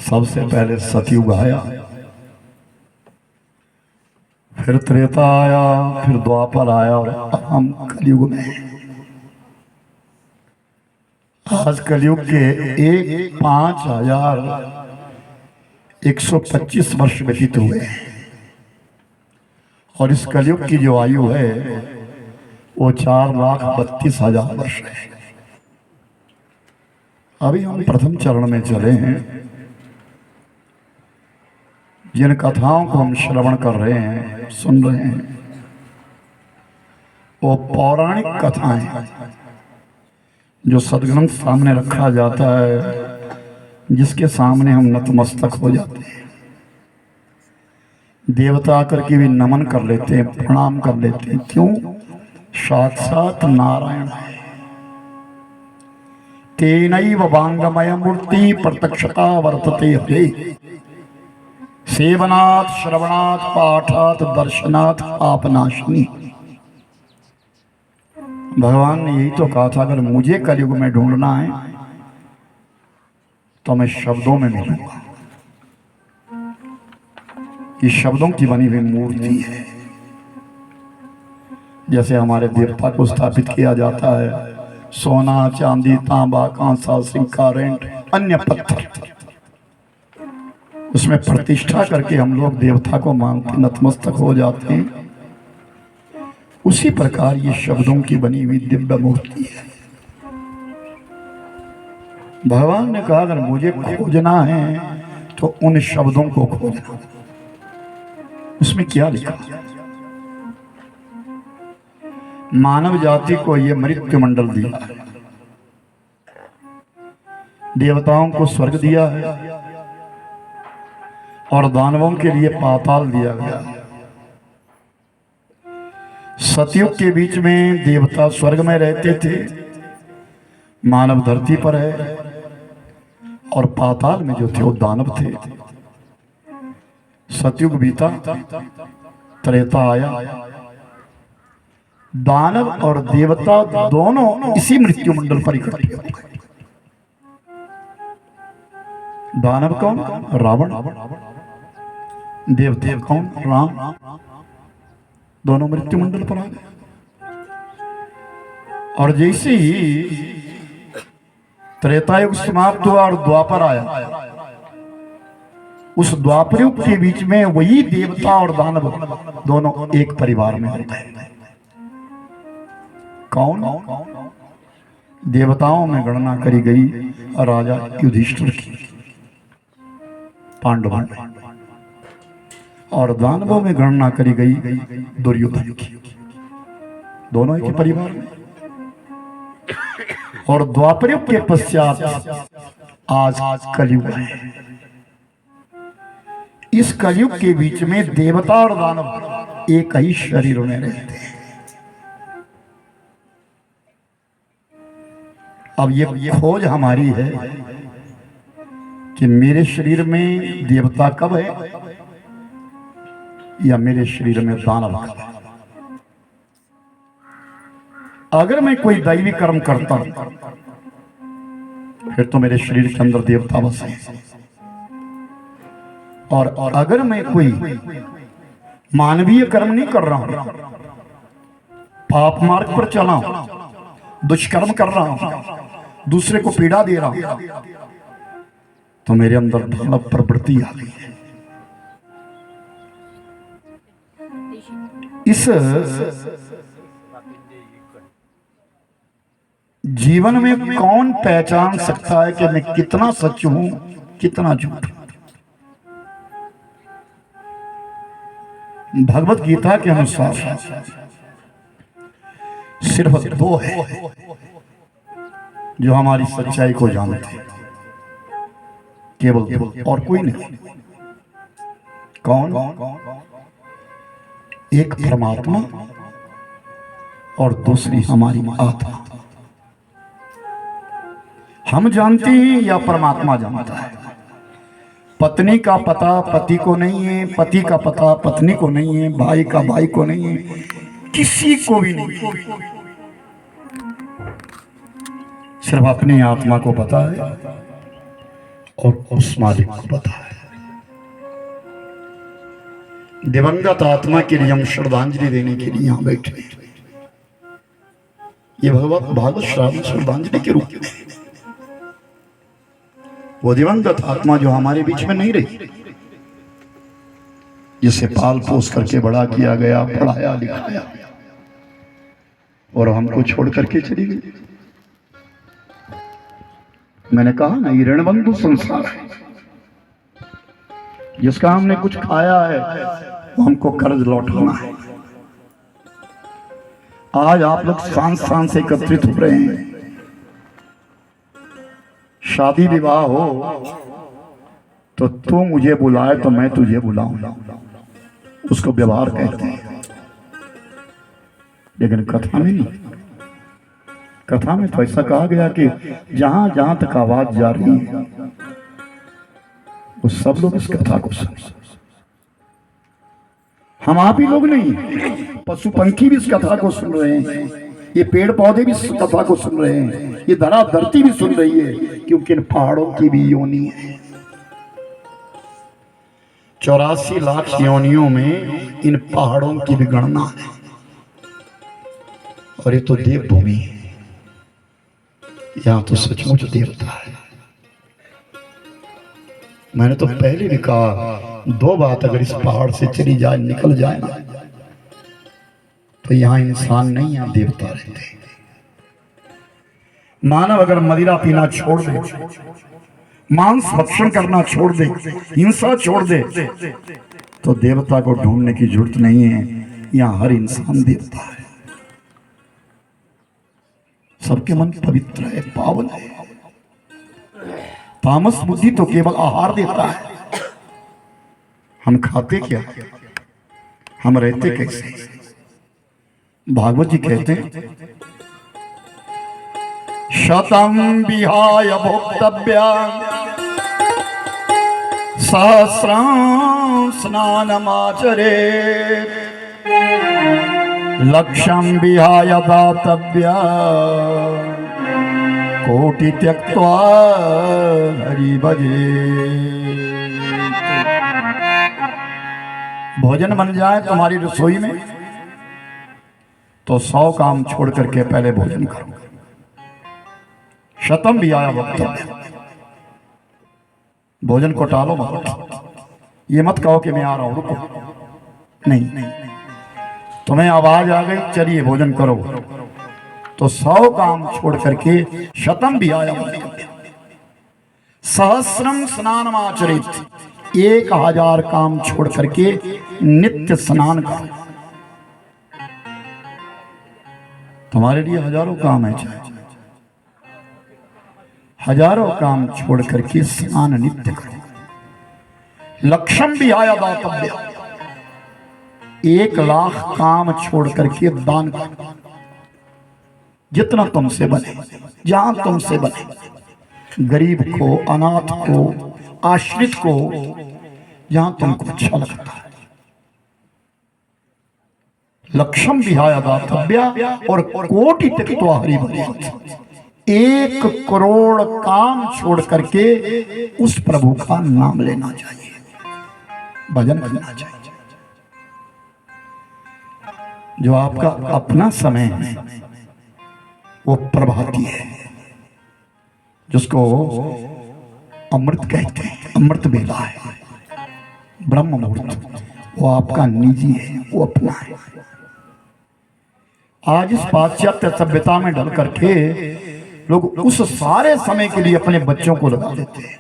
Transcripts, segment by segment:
सबसे पहले सतयुग आया, फिर त्रेता आया, फिर द्वापर आया और अब हम कलयुग में। आज कलयुग के 5,125 वर्ष व्यतीत हुए और इस कलयुग की जो आयु है वो 4,32,000 वर्ष है। अभी हम प्रथम चरण में चले हैं। जिन कथाओं को हम श्रवण कर रहे हैं, सुन रहे हैं, वो पौराणिक कथाएं हैं जो सदग्रंथ सामने रखा जाता है, जिसके सामने हम नतमस्तक हो जाते हैं। देवता आकर के भी नमन कर लेते हैं, प्रणाम कर लेते हैं। क्यों? साक्षात नारायण है। तेनैव वांगमय मूर्ति प्रत्यक्षता वर्तते हरे। सेवनात् श्रवणात् पाठात् दर्शनात् पापनाशिनी। भगवान ने यही तो कहा था, अगर मुझे कलयुग में ढूंढना है तो मैं शब्दों में मिलूंगा। ये शब्दों की बनी हुई मूर्ति है। जैसे हमारे देवता को स्थापित किया जाता है, सोना, चांदी, तांबा, कांसा, सिक्का, रेंट, अन्य पत्थर, उसमें प्रतिष्ठा करके हम लोग देवता को मानते, नतमस्तक हो जाते हैं। उसी प्रकार ये शब्दों की बनी हुई दिव्य मूर्ति है। भगवान ने कहा, अगर मुझे खोजना है तो उन शब्दों को खोजना। उसमें क्या लिखा? मानव जाति को ये मृत्यु मंडल दिया है, देवताओं को स्वर्ग दिया है और दानवों के लिए पाताल दिया गया है। सतयुग के बीच में देवता स्वर्ग में रहते थे, मानव धरती पर है, और पाताल में जो थे वो दानव थे। सतयुग बीता, त्रेता आया, दानव और देवता दोनों इसी मृत्यु मंडल पर इकट्ठे हो गए। दानव कौन? रावण। देवदेव कौन? राम। दोनों मृत्यु मंडल पर आ गए। और जैसे ही त्रेतायुग समाप्त हुआ और द्वापर आया, उस द्वापर युग के बीच में वही देवता और दानव दोनों एक परिवार में हो गए। कौन? देवताओं में गणना करी गई राजा युधिष्ठिर की, पांडवों में, और दानवों में गणना करी गई दुर्योधन की। दोनों एक ही परिवार में। और द्वापर युग के पश्चात आज कलयुग है। इस कलयुग के बीच में देवता और दानव एक ही शरीर में रहते हैं। अब ये खोज हमारी है कि मेरे शरीर में देवता कब है या मेरे शरीर में दानव कब है। अगर मैं कोई दैवी कर्म करता फिर तो मेरे शरीर के अंदर देवता बसे, और अगर मैं कोई मानवीय कर्म नहीं कर रहा हूं, पाप मार्ग पर चला हूं, दुष्कर्म कर रहा हूं, दूसरे को पीड़ा दे रहा हूं, तो मेरे अंदर दानव प्रवृत्ति आ गई है। इस जीवन में कौन पहचान सकता है कि मैं कितना सच हूं, कितना झूठ? भगवत गीता के अनुसार सिर्फ दो है जो हमारी सच्चाई को जानते हैं, केवल दो, और कोई नहीं। कौन? एक परमात्मा और दूसरी हमारी आत्मा। हम जानते हैं या परमात्मा जानता है? पत्नी का पता पति को नहीं है, पति का पता पत्नी को नहीं है, भाई का भाई को नहीं है, किसी को भी नहीं। सिर्फ अपनी आत्मा को पता है और उस मालिक को पता है। दिवंगत आत्मा के लिए हम श्रद्धांजलि देने के लिए यहां बैठे। ये भागवत श्रावण श्रद्धांजलि के रूप में वो दिवंगत आत्मा जो हमारे बीच में नहीं रही, जिसे पाल पोस करके बड़ा किया गया, पढ़ाया लिखाया और हमको छोड़ करके चली गई। मैंने कहा ना, ये ऋणबंधु संसार है। जिसका हमने कुछ खाया है वो हमको कर्ज लौटाना है। आज आप लोग सांस सांस से एकत्रित हो रहे हैं। शादी विवाह हो तो तू मुझे बुलाए तो मैं तुझे बुलाऊं, उसको व्यवहार कहते हैं। लेकिन कथा में नहीं। कथा में तो ऐसा कहा गया कि जहां जहां तक आवाज जा रही है वो सब लोग इस कथा को सुन। हम आप ही लोग नहीं, पशु पंखी भी इस कथा को सुन रहे हैं, ये पेड़ पौधे भी इस कथा को सुन रहे हैं, ये धरा धरती भी सुन रही है, क्योंकि इन पहाड़ों की भी योनि है। 84 लाख योनियों में इन पहाड़ों की भी गणना है। और ये तो देवभूमि है, यहां तो सचमुच देवता है। मैंने तो पहले भी कहा, 2 बात अगर इस पहाड़ से चली जाए, निकल जाए ना, तो यहां इंसान नहीं, यहां देवता रहते। मानव अगर मदिरा पीना छोड़ दे, मांस भक्षण करना छोड़ दे, हिंसा छोड़ दे, तो देवता को ढूंढने की जरूरत नहीं है। यहां हर इंसान देवता है। सबके मन पवित्र है, पावन है। तामस बुद्धि तो केवल आहार देता है। हम खाते क्या, हम रहते कैसे? भागवत जी कहते हैं, शतम विहाय भोक्तव्यं सहस्रं स्नानमाचरेत्, लक्ष्यं विहाय दातव्यं कोटि त्यक्त्वा हरि भजे। भोजन बन जाए तुम्हारी रसोई में तो 100 काम छोड़ करके पहले भोजन करो। शतम भी आया वक्त, भोजन को टालो मत। ये मत कहो कि मैं आ रहा हूं, रुको। नहीं, तुम्हें आवाज आ गई, चलिए भोजन करो, तो 100 काम छोड़ करके शतम भी आया वक्त, सहस्रम स्नान आचरित, 1000 काम छोड़ करके नित्य स्नान करो। तुम्हारे लिए हजारों काम है, चाहे हजारों काम छोड़ करके स्नान नित्य करो। लक्ष्यम भी आया दातव्य, 1,00,000 काम छोड़ करके दान करो। जितना तुमसे बने, जहां तुमसे बने, गरीब को, अनाथ को, आश्रित को, जहां तुमको अच्छा लगता है। लक्ष्यम विहाय दातव्य और कोटि त्यक्त्वा हरि भजे, 1 करोड़ काम छोड़ करके उस प्रभु का नाम लेना चाहिए, भजन करना चाहिए। जो आपका अपना समय है वो प्रभाती है, जिसको अमृत कहते हैं, अमृत बेला है, ब्रह्म मुहूर्त, वो आपका निजी है, वो अपना है। आज इस पाश्चात्य सभ्यता में ढल करके लोग उस सारे समय के लिए अपने बच्चों को लगा देते हैं,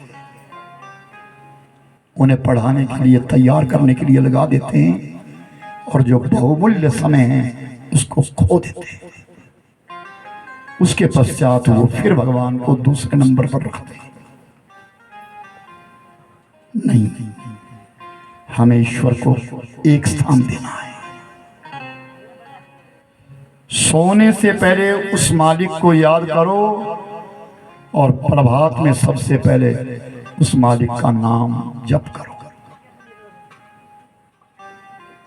उन्हें पढ़ाने के लिए, तैयार करने के लिए लगा देते हैं, और जो बहुमूल्य समय है उसको खो देते हैं। उसके पश्चात वो फिर भगवान को दूसरे नंबर पर रखते हैं। नहीं, हमें ईश्वर को एक स्थान देना है। सोने से पहले उस मालिक को याद करो, और प्रभात में सबसे पहले उस मालिक का नाम जप करो।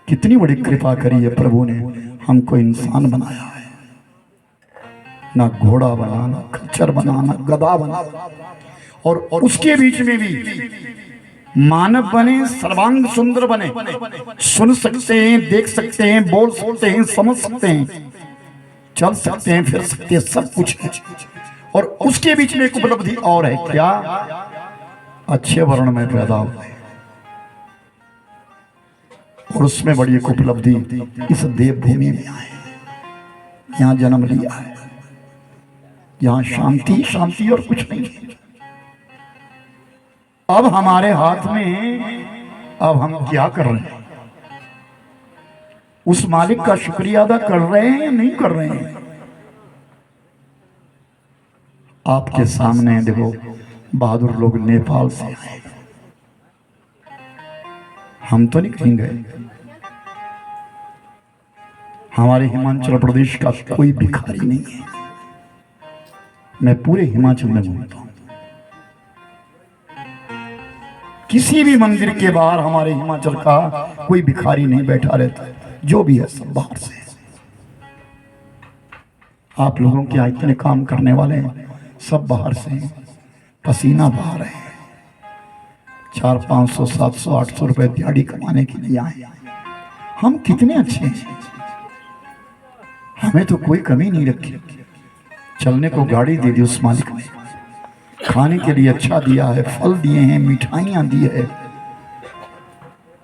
कितनी बड़ी कृपा करी है प्रभु ने, हमको इंसान बनाया है। ना घोड़ा बना, ना खच्चर बना, ना गधा बना, और उसके बीच में भी मानव बने, सर्वांग सुंदर बने, सुन सकते हैं, देख सकते हैं, बोल सकते हैं, समझ सकते हैं, चल सकते हैं, फिर सकते हैं, सब कुछ है। और उसके बीच में एक उपलब्धि और है, क्या? अच्छे वर्ण में पैदा हुए। और उसमें बड़ी एक उपलब्धि, इस देवभूमि में आए, यहां जन्म लिया है, यहां शांति शांति और कुछ नहीं है। अब हमारे हाथ में, अब हम क्या कर रहे हैं? उस मालिक का शुक्रिया अदा कर रहे हैं या नहीं कर रहे हैं? आपके सामने देखो, बहादुर लोग नेपाल से आए, हम तो नहीं कहीं गए। हमारे हिमाचल प्रदेश का कोई भिखारी नहीं है। मैं पूरे हिमाचल में घूमता हूं, किसी भी मंदिर के बाहर हमारे हिमाचल का कोई भिखारी नहीं बैठा रहता है, जो भी है सब बाहर से है। आप लोगों के यहाँ इतने काम करने वाले हैं, सब बाहर से हैं, पसीना बहा रहे हैं, 400, 500, 700, 800 रुपए दिहाड़ी कमाने के लिए आए। हम कितने अच्छे हैं, हमें तो कोई कमी नहीं रखी। चलने को गाड़ी दे दी उस मालिक ने, खाने के लिए अच्छा दिया है, फल दिए हैं, मिठाइयां दी है,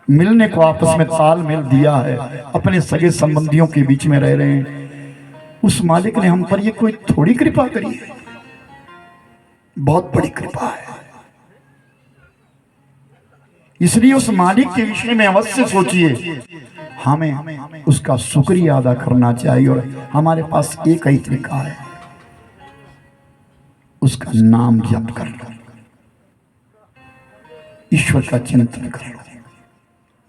मिलने को आपस में तालमेल दिया है, अपने सगे संबंधियों के बीच में रह रहे हैं। उस मालिक ने हम पर ये कोई थोड़ी कृपा करी है, बहुत बड़ी कृपा है। इसलिए उस मालिक के विषय में अवश्य सोचिए, हमें उसका शुक्रिया अदा करना चाहिए। और हमारे पास एक ही तरीका है, उसका नाम जप कर लो, ईश्वर का चिंतन कर लो।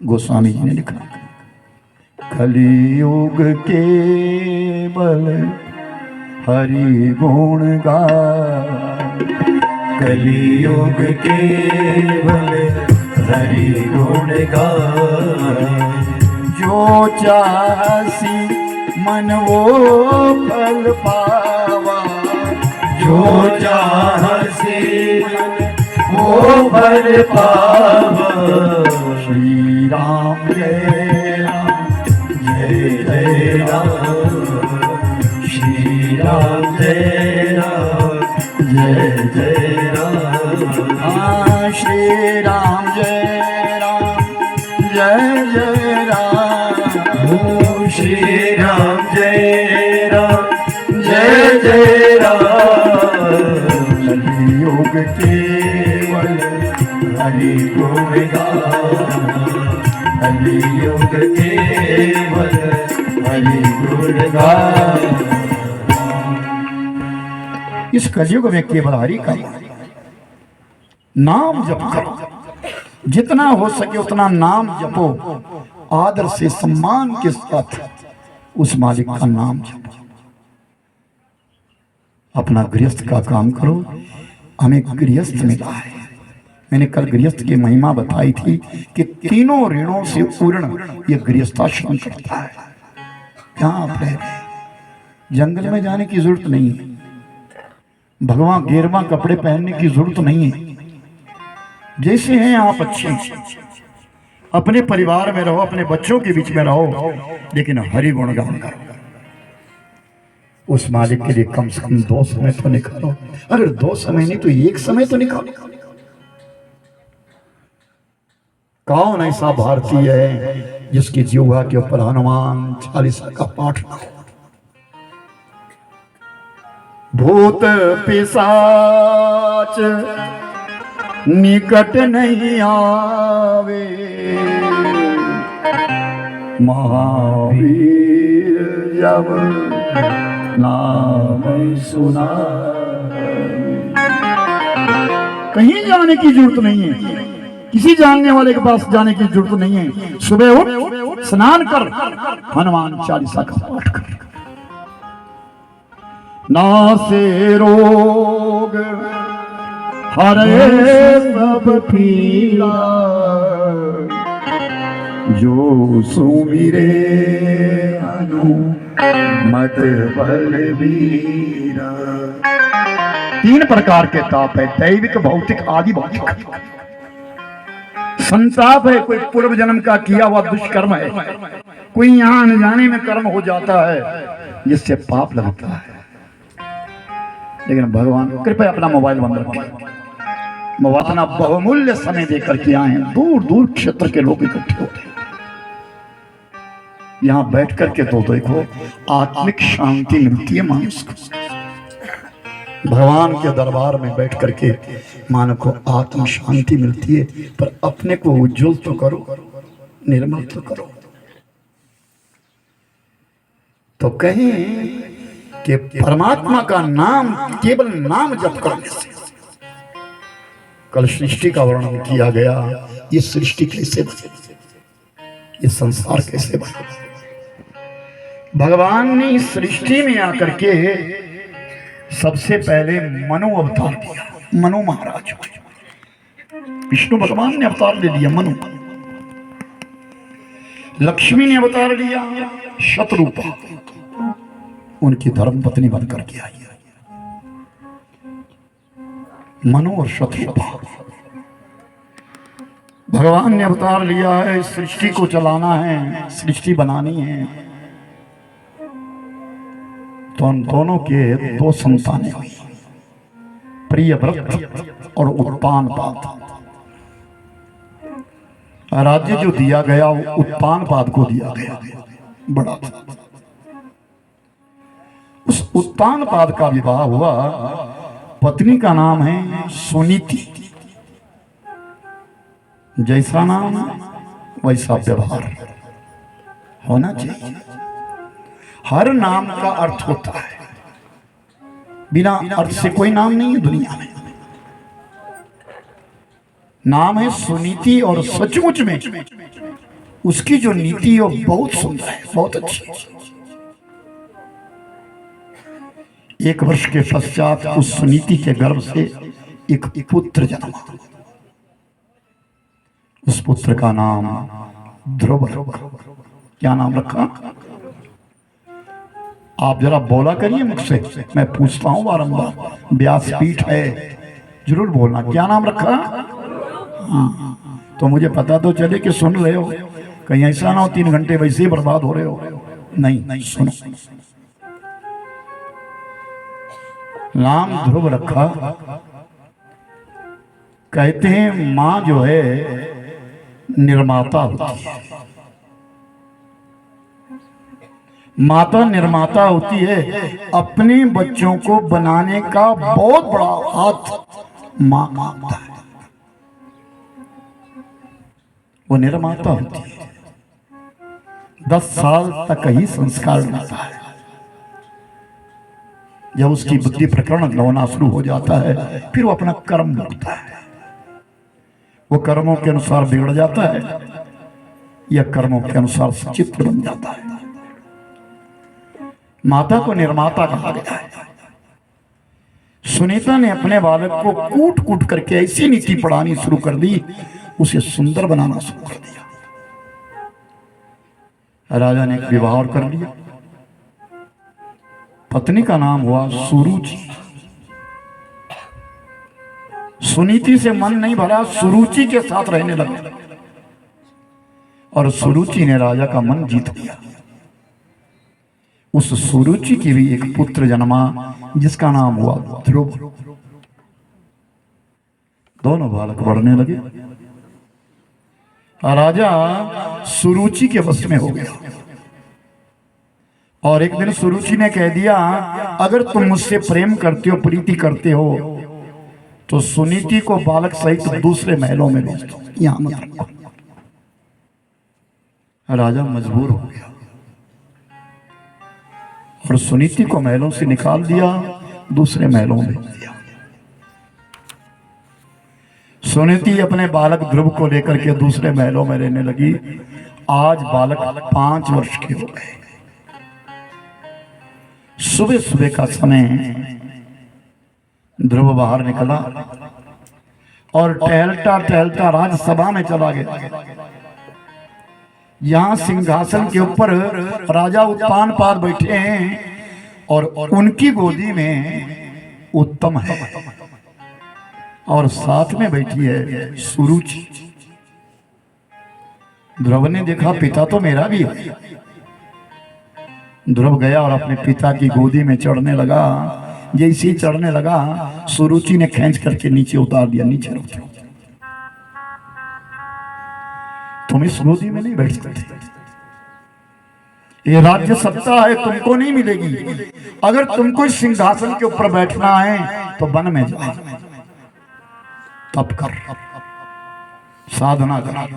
गोस्वामी जी ने लिखा, कलियुग केवल हरि गुण गाय, कलियुग केवल हरि गुण गाय, जो चाहसी मन वो फल पावा, जो चाहसी वो फल पावा। श्री राम जय राम जय जय राम, श्री राम जय राम, जय जय राम। हाँ, श्री राम जय राम, जय जय राम। श्री राम जय राम, जय जय राम। कलियुग केवल हरि गुण गाय, कलियुग केवल हरि गुण गाय। इस कलियुग में केवल हरि का नाम जप करो, जितना हो सके उतना नाम जपो, आदर से सम्मान के साथ उस मालिक का नाम जपो। अपना गृहस्थ का काम करो। हमें गृहस्थ मिला है। मैंने कल गृहस्थ की महिमा बताई थी कि तीनों ऋणों से पूर्ण यह गृहस्थाश्रम करता है। यहाँ आप रह रहे, जंगल में जाने की जरूरत नहीं है, भगवान गेरवा कपड़े पहनने की जरूरत नहीं है। जैसे हैं आप अच्छे हैं, अपने परिवार में रहो, अपने बच्चों के बीच में रहो, लेकिन हरि गुण गान करो। उस मालिक के लिए कम से कम 2 समय तो निकालो। अगर 2 समय नहीं तो 1 समय तो निकालो। कौन ऐसा भारतीय है जिसकी जीवा के ऊपर हनुमान चालीसा का पाठ ना हो? भूत पिशाच निकट नहीं आवे, महावीर जब नाम सुना। कहीं जाने की जरूरत नहीं है, किसी जानने वाले के पास जाने की जरूरत नहीं है। सुबह उठ, स्नान कर, हनुमान चालीसा का पाठ कर, नासे रोग हरे सब पीड़ा, जो सुमिरे हनुमत बलबीरा। तीन प्रकार के ताप है, दैविक, भौतिक, आदि भौतिक। संताप है, कोई पूर्व जन्म का किया हुआ दुष्कर्म है, कोई यहाँ अनजाने में कर्म हो जाता है जिससे पाप लगता है। लेकिन भगवान कृपया अपना मोबाइल बंद रखें। मोबाइल अपना बहुमूल्य समय देकर के आए हैं, दूर दूर क्षेत्र के लोग इकट्ठे होते हैं। यहाँ बैठ करके तो देखो आत्मिक शांति मिलती है मानुष को। भगवान के दरबार में बैठ करके मानव को आत्म शांति मिलती है, पर अपने को उज्जवल तो करो, निर्मल तो करो। तो कहें कि परमात्मा का नाम केवल नाम जप करने से। कल सृष्टि का वर्णन किया गया, ये सृष्टि कैसे बने, ये संसार कैसे बने। भगवान ने इस सृष्टि में आकर के सबसे पहले मनु अवतार दिया। मनु महाराज, विष्णु भगवान ने अवतार ले लिया मनु। लक्ष्मी ने अवतार लिया शतरूपा, उनकी धर्म पत्नी बनकर के आई। मनु और शतरूपा भगवान ने अवतार लिया है, सृष्टि को चलाना है, सृष्टि बनानी है। तो उन दोनों के दो संतानें हुई, प्रियव्रत और उत्तानपाद। राज्य जो दिया गया वो उत्तानपाद को दिया गया, बड़ा था। उस उत्तानपाद का विवाह हुआ, पत्नी का नाम है सुनीति। जैसा नाम वैसा व्यवहार होना चाहिए। हर नाम का अर्थ होता है, बिना अर्थ से कोई नाम नहीं है दुनिया में। नाम है सुनीति, और सचमुच में उसकी जो नीति है वो बहुत सुंदर है, बहुत अच्छी। 1 वर्ष के पश्चात उस सुनीति के गर्भ से एक पुत्र जन्मा। उस पुत्र का नाम ध्रुव रखा। क्या नाम रखा? आप जरा बोला करिए मुझसे, मैं पूछता हूं बारंबार, व्यासपीठ है, जरूर बोलना। क्या नाम रखा? हाँ, तो मुझे पता तो चले कि सुन रहे हो, कहीं ऐसा ना हो 3 घंटे वैसे ही बर्बाद हो रहे हो। नहीं, सुनो। नाम ध्रुव रखा। कहते हैं मां जो है निर्माता होती है, माता निर्माता होती है। अपने बच्चों को बनाने का बहुत बड़ा हाथ मां मांगता है, वो निर्माता होती है। 10 साल तक ही संस्कार रहता है। जब उसकी बुद्धि प्रकरण होना शुरू हो जाता है, फिर वो अपना कर्म भोगता है। वो कर्मों के अनुसार बिगड़ जाता है या कर्मों के अनुसार चित्र बन जाता है। माता को निर्माता कहा गया है। सुनीता ने अपने बालक को कूट कूट करके ऐसी नीति पढ़ानी शुरू कर दी, उसे सुंदर बनाना शुरू कर दिया। राजा ने एक विवाह और कर लिया। पत्नी का नाम हुआ सुरुचि। सुनीति से मन नहीं भरा, सुरुचि के साथ रहने लगा, और सुरुचि ने राजा का मन जीत लिया। उस सुरुचि की भी एक पुत्र जन्मा, जिसका नाम हुआ ध्रुव। दोनों बालक बढ़ने लगे। राजा सुरुचि के वश में हो गया, और एक दिन सुरुचि ने कह दिया, अगर तुम मुझसे प्रेम करते हो, प्रीति करते हो, तो सुनीति को बालक सहित दूसरे महलों में भेज दो, यहां मत रखो। राजा मजबूर हो गया और सुनीति को महलों से निकाल दिया, दूसरे महलों में भेज दिया। सुनीति अपने बालक ध्रुव को लेकर के दूसरे महलों में रहने लगी। आज बालक 5 वर्ष के हो गए। सुबह सुबह का समय ध्रुव बाहर निकला और टहलता टहलता राजसभा में चला गया। यहां सिंहासन के ऊपर राजा उत्तानपाद बैठे हैं, और उनकी गोदी में उत्तम है और साथ में बैठी है सुरुचि। ध्रुव ने देखा पिता तो मेरा भी है। ध्रुव गया और अपने पिता की गोदी में चढ़ने लगा। जैसे ही चढ़ने लगा सुरुचि ने खींच करके नीचे उतार दिया, नीचे रुक जाओ, तुम इस गोदी में नहीं बैठ सकते, ये राज्य सत्ता है, तुमको नहीं मिलेगी। अगर तुमको इस सिंहासन के ऊपर बैठना है तो वन में जाओ, तप कर, साधना कर,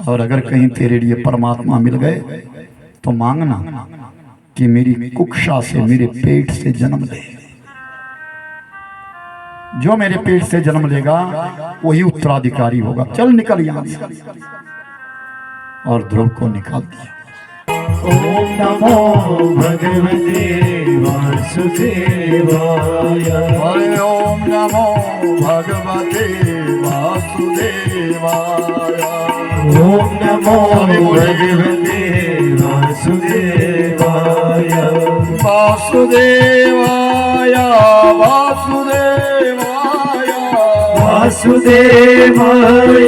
और अगर कहीं तेरे लिए परमात्मा मिल गए तो मांगना कि मेरी कुक्षा से, मेरे पेट से जन्म ले। जो मेरे पेट से जन्म लेगा वही उत्तराधिकारी होगा। चल निकल यहां से। और ध्रुव को निकाल दिया। ओम नमो भगवते वासुदेवाय। हरे ओम नमो भगवते वासुदेवाय। ओम नमो भगवते वासुदेवाय। वासुदेवाय वासुदेवाय वासुदेवाय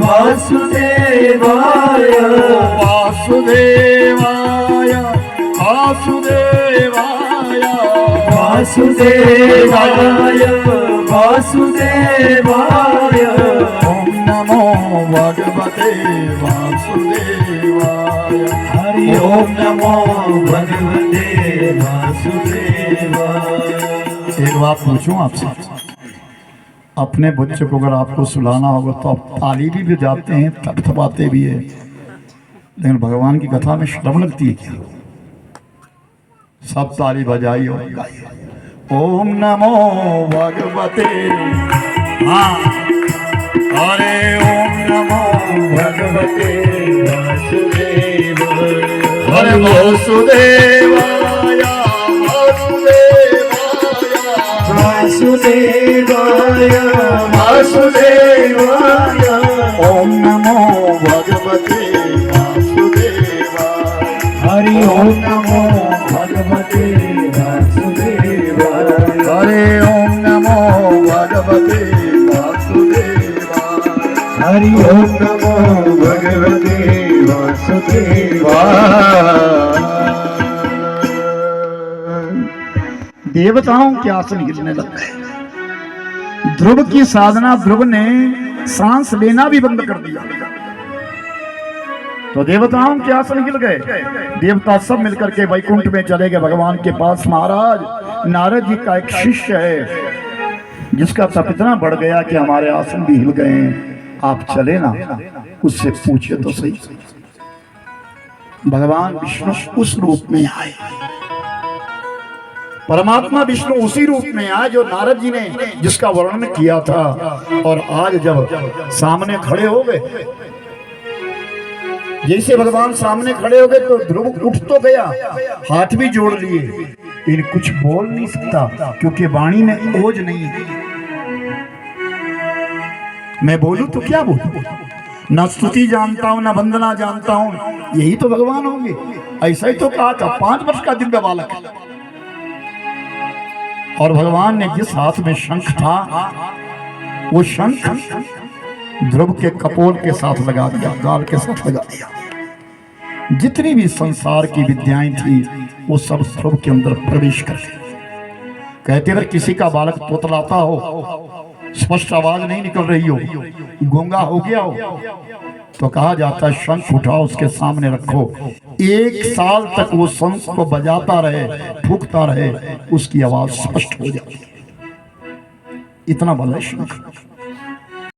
वासुदेवाय वासुदेवाय वासुदेवाय वासुदेवाय वासुदेवाय। ओम नमो भगवते वासुदेवाय। हरि ओम नमो भगवते वासुदेवाय। एक बात पूछूं आपसे, अपने बच्चे को अगर आपको सुलाना होगा तो आप ताली भी बजाते हैं, थपथपाते भी है, लेकिन भगवान की कथा में शर्म लगती है क्या? सब ताली बजाई और गाई। ओम नमो भगवते, हाँ, अरे ओम नमो भगवते वासुदेवाय। हरे वासुदेवाय वासुदेवाय वासुदेवाय वासुदेवाय। ओम नमो भगवते वासुदेवाय। हरि ओम नमो भगवते वासुदेवाय। हरे ओम नमो भगवते वासुदेवाय। हरि ओम नमो भगवते वासुदेवाय। देवताओं के आसन हिलने लग गए। ध्रुव की साधना, ध्रुव ने सांस लेना भी बंद कर दिया तो देवताओं के आसन हिल गए। देवता सब मिलकर के वैकुंठ में चले गए भगवान के पास। महाराज, नारद जी का एक शिष्य है जिसका तप इतना बढ़ गया कि हमारे आसन भी हिल गए हैं, आप चले ना, उससे पूछे तो सही। भगवान विष्णु उस रूप में आए, परमात्मा विष्णु उसी रूप में आए जो नारद जी ने जिसका वर्णन किया था। और आज जब सामने खड़े हो गए, जैसे भगवान सामने खड़े हो गए तो ध्रुव उठ तो गया, हाथ भी जोड़ लिए, लेकिन कुछ बोल नहीं सकता क्योंकि वाणी में ओज नहीं है। मैं बोलूं तो क्या बोलूं? न स्तुति जानता हूं, न वंदना जानता हूं, यही तो भगवान होंगे। ऐसा ही तो कहा था, 5 वर्ष का दिव्य बालक। और भगवान ने जिस हाथ में शंख था, वो शंख ध्रुव के कपोल के साथ लगा दिया, गाल के साथ लगा दिया। जितनी भी संसार की विद्याएं थी वो सब ध्रुव के अंदर प्रवेश कर गई। कहते अगर किसी का बालक तोतलाता हो, स्पष्ट आवाज नहीं निकल रही हो, गूंगा हो गया हो, तो कहा जाता है शंख उठाओ, उसके सामने रखो, 1 साल तक वो शंख को बजाता रहे, फूंकता रहे, उसकी आवाज स्पष्ट हो जाती। इतना बड़ा शंख।